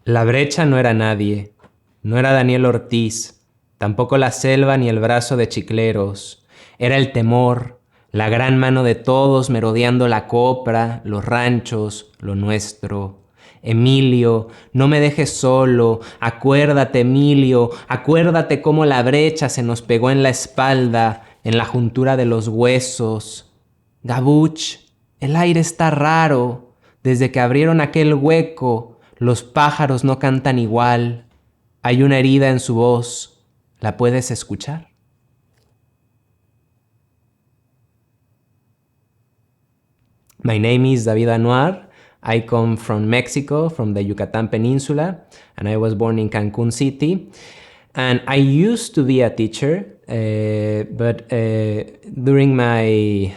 La brecha no era nadie, no era Daniel Ortiz, tampoco la selva ni el brazo de Chicleros. Era el temor, la gran mano de todos merodeando la copra, los ranchos, lo nuestro. Emilio, no me dejes solo, acuérdate, Emilio, acuérdate cómo la brecha se nos pegó en la espalda, en la juntura de los huesos. Gabuch, el aire está raro, desde que abrieron aquel hueco, los pájaros no cantan igual. Hay una herida en su voz. ¿La puedes escuchar? My name is David ANUAR. I come from Mexico, from the Yucatan Peninsula, and I was born in Cancun City. And I used to be a teacher, but during my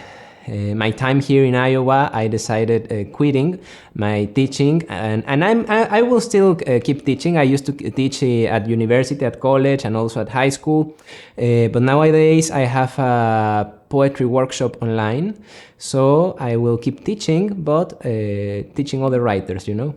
time here in Iowa, I decided quitting my teaching, and I will still keep teaching. I used to teach at university, at college, and also at high school. But nowadays, I have a poetry workshop online, so I will keep teaching, but teaching other writers, you know.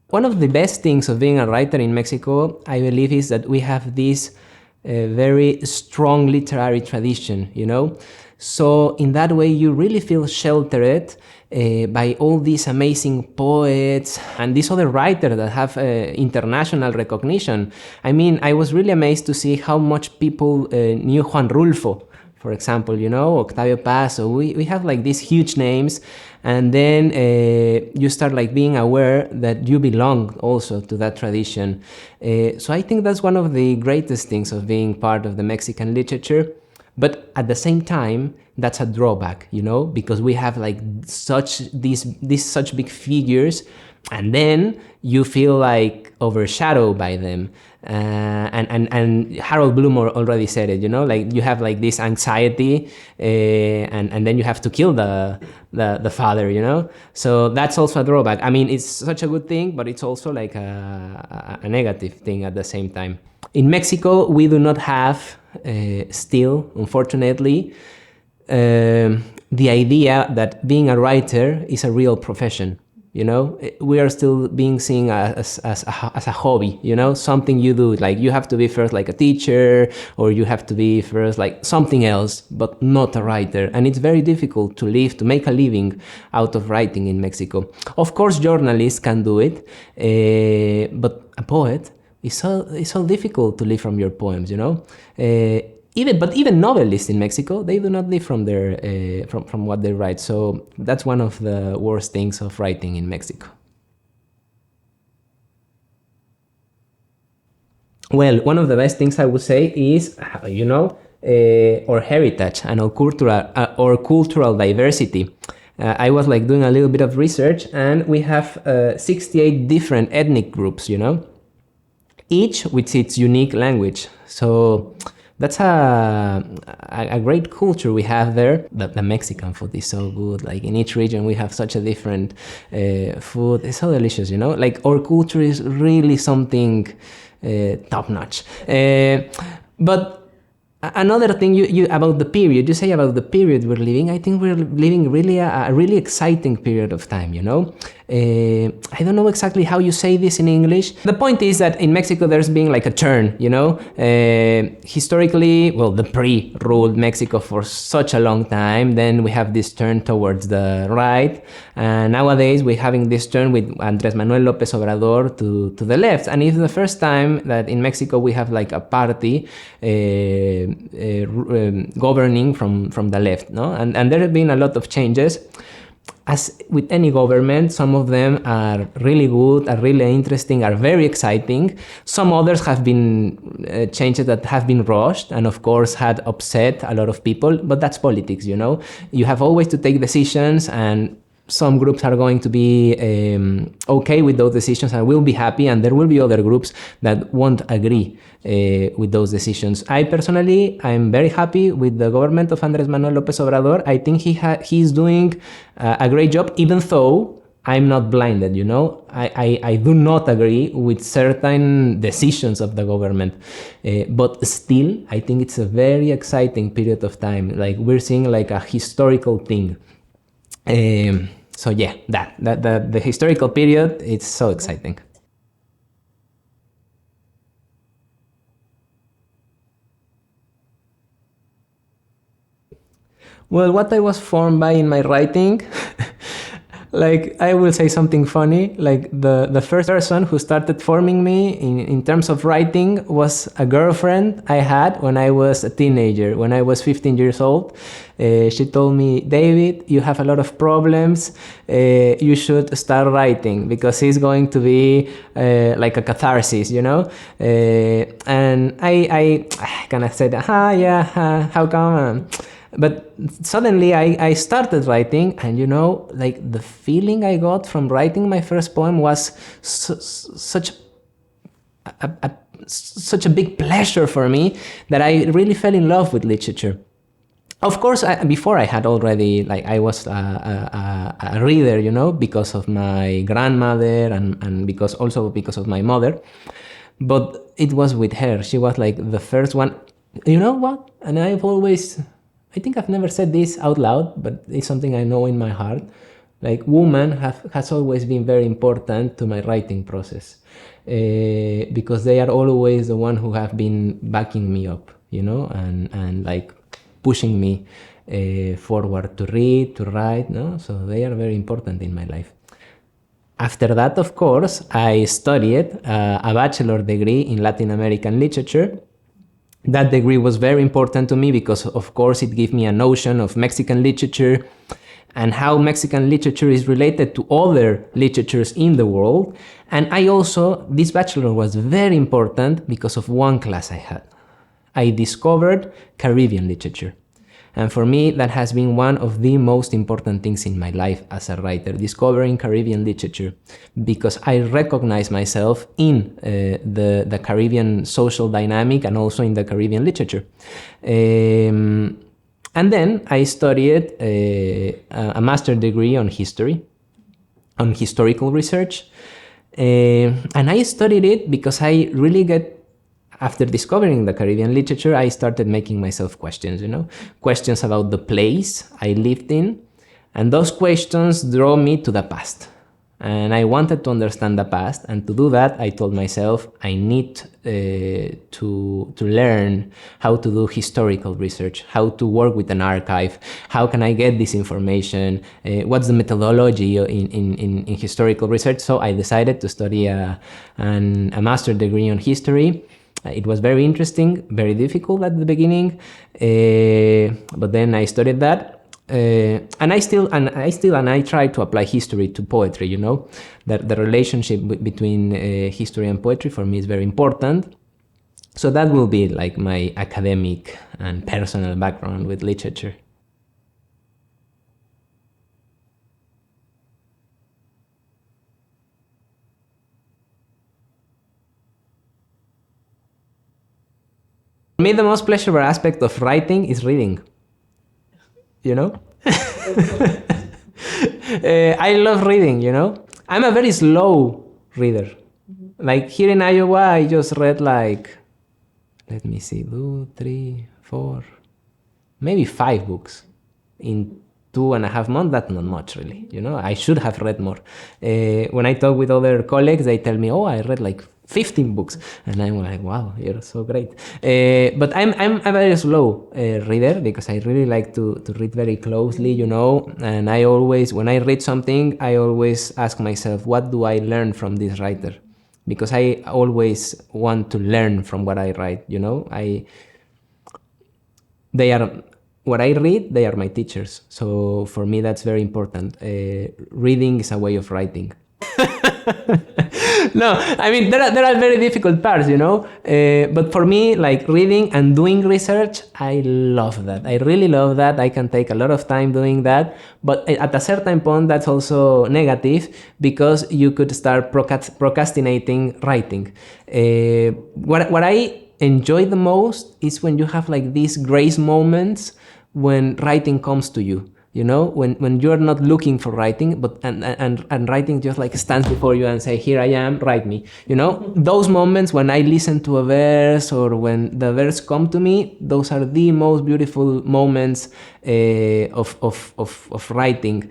One of the best things of being a writer in Mexico, I believe, is that we have this very strong literary tradition, you know? So in that way, you really feel sheltered by all these amazing poets and these other writers that have international recognition. I mean, I was really amazed to see how much people knew Juan Rulfo, for example, you know, Octavio Paz. So we have like these huge names, and then you start like being aware that you belong also to that tradition. So I think that's one of the greatest things of being part of the Mexican literature. But at the same time, that's a drawback, you know, because we have like these such big figures, and then you feel like overshadowed by them. And Harold Bloom already said it, you know, like you have like this anxiety, and then you have to kill the father, you know. So that's also a drawback. I mean, it's such a good thing, but it's also like a negative thing at the same time. In Mexico, we do not have still, unfortunately, the idea that being a writer is a real profession. You know, we are still being seen as a hobby, you know, something you do. Like you have to be first like a teacher, or you have to be first like something else, but not a writer. And it's very difficult to live, to make a living out of writing in Mexico. Of course, journalists can do it, but a poet, it's so difficult to live from your poems, you know. Even novelists in Mexico, they do not live from their from what they write. So that's one of the worst things of writing in Mexico. Well, one of the best things I would say is, you know, our heritage and our cultural diversity. I was like doing a little bit of research, and we have 68 different ethnic groups, you know, each with its unique language. So that's a great culture we have there. The Mexican food is so good. Like in each region, we have such a different food. It's so delicious, you know? Like our culture is really something top notch. But another thing you about the period, you say about the period we're living, I think we're living really a really exciting period of time, you know? I don't know exactly how you say this in English. The point is that in Mexico there's been like a turn, you know? Historically, well, the PRI ruled Mexico for such a long time. Then we have this turn towards the right. And nowadays we're having this turn with Andrés Manuel López Obrador to the left. And it's the first time that in Mexico we have like a party governing from the left, no? And there have been a lot of changes. As with any government, some of them are really good, are really interesting, are very exciting. Some others have been changes that have been rushed and of course had upset a lot of people, but that's politics, you know? You have always to take decisions, and some groups are going to be okay with those decisions and will be happy, and there will be other groups that won't agree with those decisions. I personally, I'm very happy with the government of Andrés Manuel López Obrador. I think he's doing a great job, even though I'm not blinded, you know. I do not agree with certain decisions of the government, but still, I think it's a very exciting period of time. Like we're seeing like a historical thing. So yeah, the historical period, it's so exciting. Well, what I was formed by in my writing, like I will say something funny, like the first person who started forming me in terms of writing was a girlfriend I had when I was a teenager, when I was 15 years old. She told me, David, you have a lot of problems, you should start writing because it's going to be like a catharsis, you know? And I kind of said, yeah, how come? But suddenly I started writing, and you know, like the feeling I got from writing my first poem was such such a big pleasure for me that I really fell in love with literature. Of course, before I had already, like I was a reader, you know, because of my grandmother and because also because of my mother. But it was with her. She was like the first one. You know what? And I think I've never said this out loud, but it's something I know in my heart. Like has always been very important to my writing process, because they are always the one who have been backing me up, you know, and like pushing me forward to read, to write, no? So they are very important in my life. After that, of course, I studied a bachelor degree in Latin American literature. That degree was very important to me because, of course, it gave me a notion of Mexican literature and how Mexican literature is related to other literatures in the world. And this bachelor was very important because of one class I had. I discovered Caribbean literature. And for me, that has been one of the most important things in my life as a writer, discovering Caribbean literature, because I recognize myself in the Caribbean social dynamic and also in the Caribbean literature. And then I studied a master's degree on history, on historical research. And I studied it because I really after discovering the Caribbean literature, I started making myself questions, you know, questions about the place I lived in. And those questions drew me to the past. And I wanted to understand the past. And to do that, I told myself, I need to learn how to do historical research, how to work with an archive, how can I get this information, what's the methodology in historical research. So I decided to study a master's degree on history. It was very interesting, very difficult at the beginning, but then I studied that, and I try to apply history to poetry. You know, that the relationship between history and poetry for me is very important. So that will be like my academic and personal background with literature. For me, the most pleasurable aspect of writing is reading. You know? I love reading, you know? I'm a very slow reader. Like here in Iowa, I just read like, let me see, 2, 3, 4, maybe 5 books in 2.5 months. That's not much, really. You know, I should have read more. When I talk with other colleagues, they tell me, "Oh, I read like 15 books," and I'm like, "Wow, you're so great." But I'm a very slow reader because I really like to read very closely, you know. And when I read something, I always ask myself, "What do I learn from this writer?" Because I always want to learn from what I write. You know, they are what I read, they are my teachers. So for me, that's very important. Reading is a way of writing. No, I mean, there are very difficult parts, you know. But for me, like reading and doing research, I love that. I really love that. I can take a lot of time doing that. But at a certain point, that's also negative because you could start procrastinating writing. What I enjoy the most is when you have like these grace moments when writing comes to you. You know, when you're not looking for writing, but and writing just like stands before you and say, "Here I am, write me." You know, those moments when I listen to a verse or when the verse come to me, those are the most beautiful moments of writing.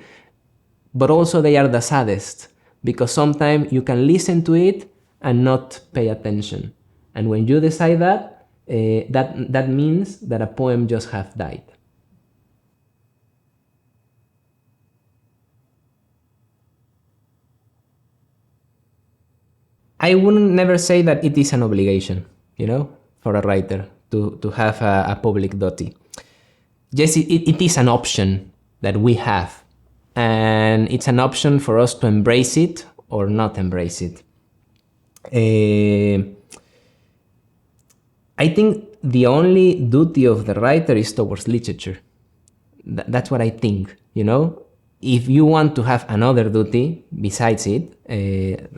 but also they are the saddest, because sometimes you can listen to it and not pay attention. And when you decide that, that means that a poem just have died. I wouldn't never say that it is an obligation, for a writer to have a public duty. Yes, it is an option that we have, and it's an option for us to embrace it or not embrace it. I think the only duty of the writer is towards literature. That's what I think, If you want to have another duty besides it,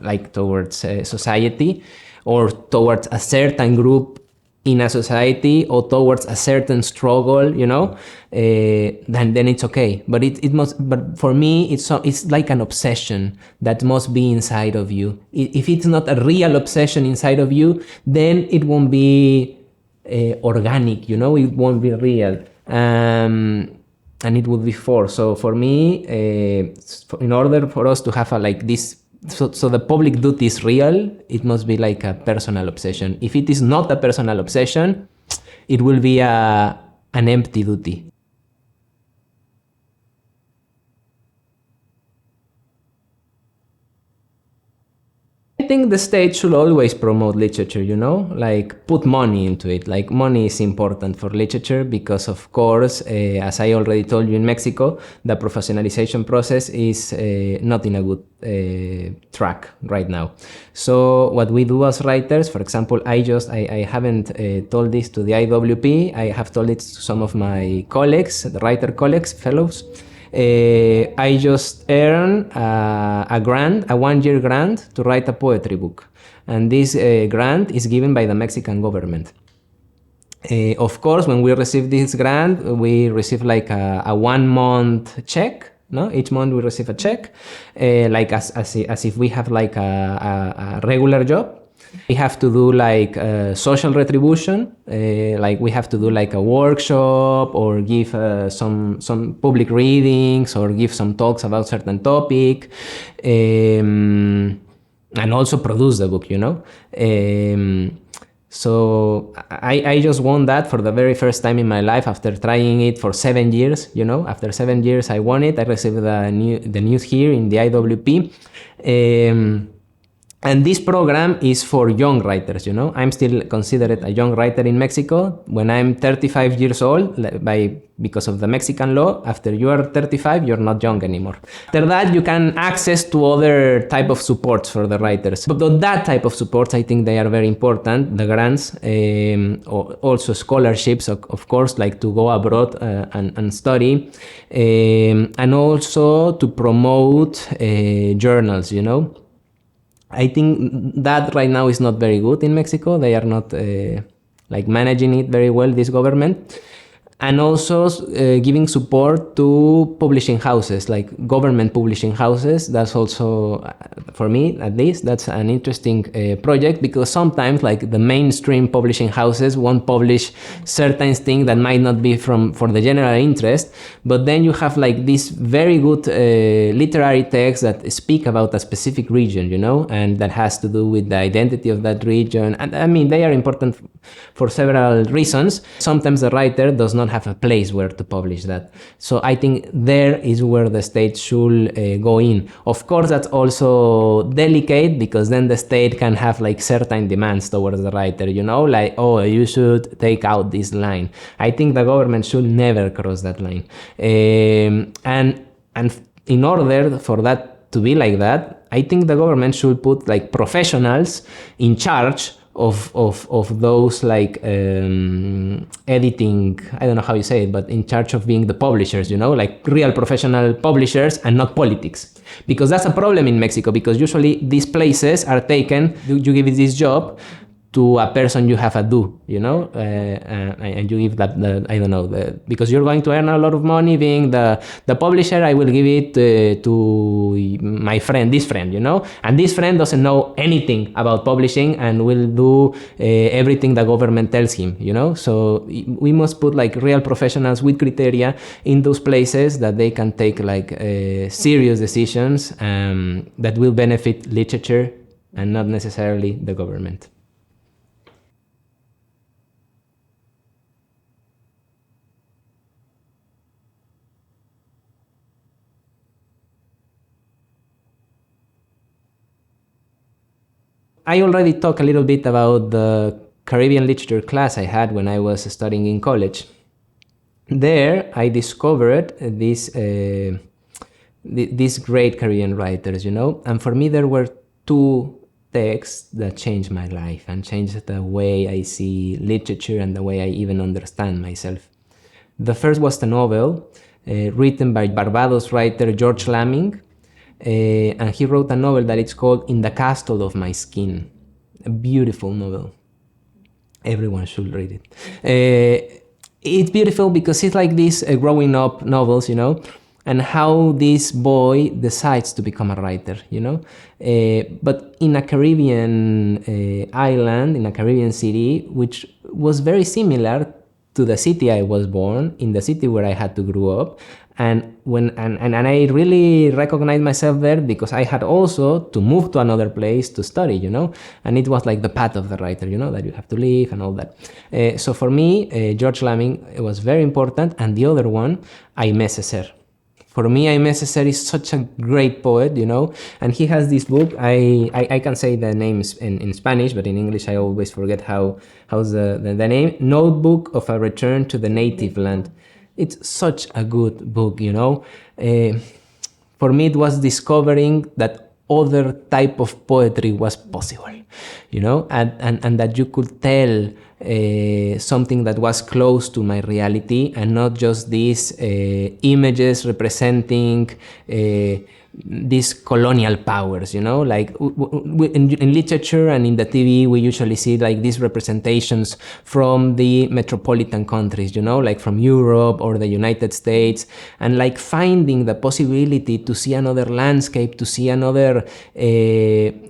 like towards society or towards a certain group in a society or towards a certain struggle, then it's okay. But but for me, it's like an obsession that must be inside of you. If it's not a real obsession inside of you, then it won't be organic, it won't be real. And it would be forced. So for me, in order for us to have this, so the public duty is real, it must be like a personal obsession. If it is not a personal obsession, it will be an empty duty. I think the state should always promote literature, like put money into it. Like money is important for literature because, of course, as I already told you in Mexico, the professionalization process is not in a good track right now. So what we do as writers, for example, I haven't told this to the IWP, I have told it to some of my colleagues, the writer colleagues, fellows. I just earned a grant, a 1-year grant to write a poetry book. And this grant is given by the Mexican government. Of course, when we receive this grant, we receive like a 1-month check. No? Each month we receive a check, like as if we have like a regular job. We have to do like social retribution, like we have to do like a workshop or give some public readings or give some talks about certain topic, and also produce the book, So I just won that for the very first time in my life after trying it for 7 years, After 7 years I won it. I received the news here in the IWP. And this program is for young writers, I'm still considered a young writer in Mexico. When I'm 35 years old, because of the Mexican law, after you are 35, you're not young anymore. After that, you can access to other type of supports for the writers. But that type of supports, I think they are very important. The grants, also scholarships, of course, like to go abroad and study. And also to promote journals, I think that right now is not very good in Mexico. They are not managing it very well, this government. And also giving support to publishing houses, like government publishing houses. That's also, for me at least, that's an interesting project, because sometimes like the mainstream publishing houses won't publish certain things that might not be for the general interest, but then you have like these very good literary texts that speak about a specific region, and that has to do with the identity of that region. And I mean, they are important for several reasons. Sometimes the writer does not have a place where to publish that. So I think there is where the state should go in. Of course, that's also delicate, because then the state can have like certain demands towards the writer, like, oh, you should take out this line. I think the government should never cross that line. And in order for that to be like that, I think the government should put like professionals in charge of those like editing, I don't know how you say it, but in charge of being the publishers, like real professional publishers and not politics. Because that's a problem in Mexico, because usually these places are taken, you give it this job to a person you have a due, you know, and you give that, I don't know, because you're going to earn a lot of money being the publisher, I will give it to my friend, this friend, you know, and this friend doesn't know anything about publishing and will do everything the government tells him, you know. So we must put like real professionals with criteria in those places that they can take like serious decisions that will benefit literature and not necessarily the government. I already talked a little bit about the Caribbean literature class I had when I was studying in college. There, I discovered these great Caribbean writers, you know, and for me there were two texts that changed my life and changed the way I see literature and the way I even understand myself. The first was the novel written by Barbados writer George Lamming, and he wrote a novel that it's called In the Castle of My Skin. A beautiful novel. Everyone should read it. It's beautiful because it's like these growing up novels, you know, and how this boy decides to become a writer, you know. But in a Caribbean island, in a Caribbean city, which was very similar to the city I was born, in the city where I had to grow up. And I really recognized myself there because I had also to move to another place to study, you know, and it was like the path of the writer, you know, that you have to leave and all that. So for me, George Lamming was very important, and the other one, Aimé Césaire. For me, Aimé Césaire is such a great poet, you know, and he has this book. I can say the names in Spanish, but in English I always forget how's the name. Notebook of a Return to the Native Land. It's such a good book, you know. For me, it was discovering that other type of poetry was possible, you know, and that you could tell something that was close to my reality and not just these images representing these colonial powers, you know, like in literature and in the TV, we usually see like these representations from the metropolitan countries, you know, like from Europe or the United States, and like finding the possibility to see another landscape, to see another,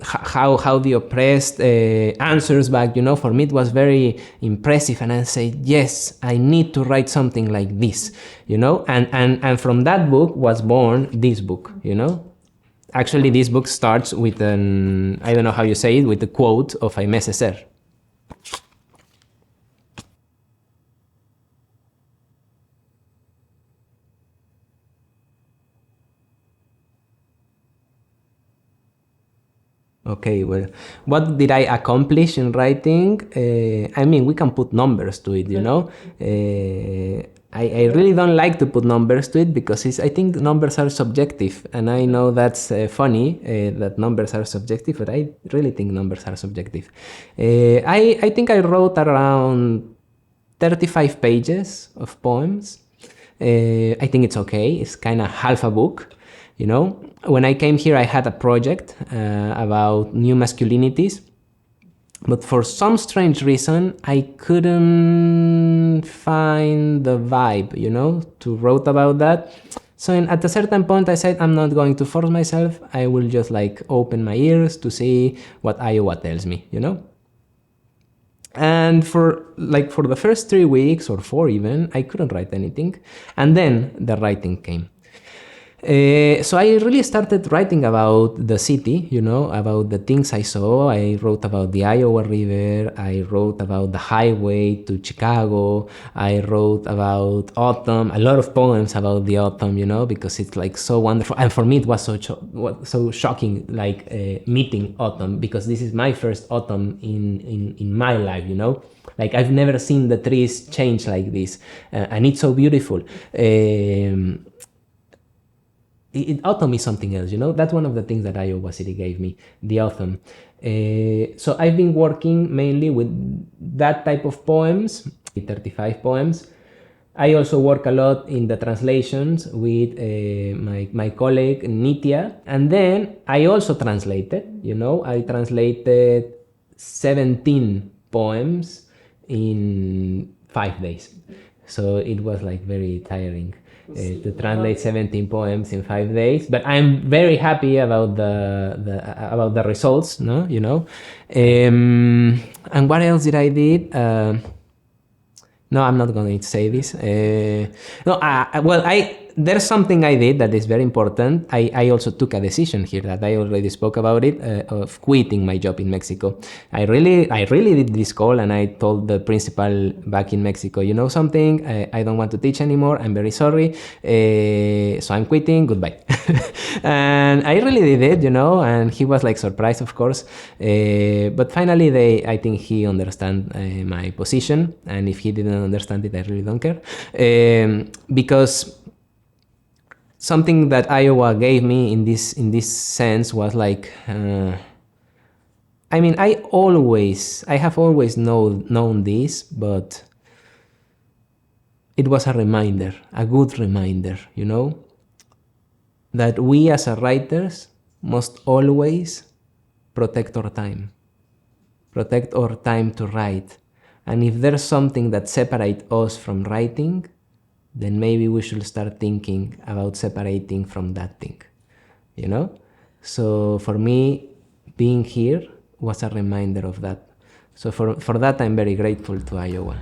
how the oppressed answers back, you know, for me it was very impressive, and I say, yes, I need to write something like this, you know, and from that book was born this book, you know. Actually, this book starts with I don't know how you say it, with the quote of Aimé Césaire. Okay, well, what did I accomplish in writing? I mean, we can put numbers to it, you know. I really don't like to put numbers to it because I think numbers are subjective, and I know that's funny that numbers are subjective, but I really think numbers are subjective. I think I wrote around 35 pages of poems. I think it's okay. It's kind of half a book, you know. When I came here, I had a project about new masculinities, but for some strange reason, I couldn't find the vibe, you know, to write about that. So at a certain point, I said, I'm not going to force myself. I will just like open my ears to see what Iowa tells me, you know. And for the first 3 weeks or 4 even, I couldn't write anything. And then the writing came. So I really started writing about the city, you know, about the things I saw. I wrote about the Iowa River. I wrote about the highway to Chicago. I wrote about autumn, a lot of poems about the autumn, you know, because it's like so wonderful. And for me, it was so shocking, like meeting autumn, because this is my first autumn in my life, you know. Like I've never seen the trees change like this, and it's so beautiful. Autumn is something else, you know. That's one of the things that Iowa City gave me, the autumn. So I've been working mainly with that type of poems, 35 poems. I also work a lot in the translations with my colleague Nitya, and then I also translated, you know. I translated 17 poems in 5 days. So it was like very tiring to translate 17 poems in 5 days. But I'm very happy about the results, no? You know. And what else did I did? No, I'm not going to say this. No, well, there's something I did that is very important. I also took a decision here that I already spoke about it, of quitting my job in Mexico. I really did this call, and I told the principal back in Mexico, you know something, I don't want to teach anymore. I'm very sorry. So I'm quitting. Goodbye. And I really did it, you know, and he was like surprised, of course. But finally, I think he understand my position, and if he didn't understand it, I really don't care, because something that Iowa gave me in this sense was like, I mean, I have always known this, but it was a reminder, a good reminder, you know, that we as writers must always protect our time to write. And if there's something that separates us from writing, then maybe we should start thinking about separating from that thing, you know? So for me, being here was a reminder of that. So for that, I'm very grateful to Iowa.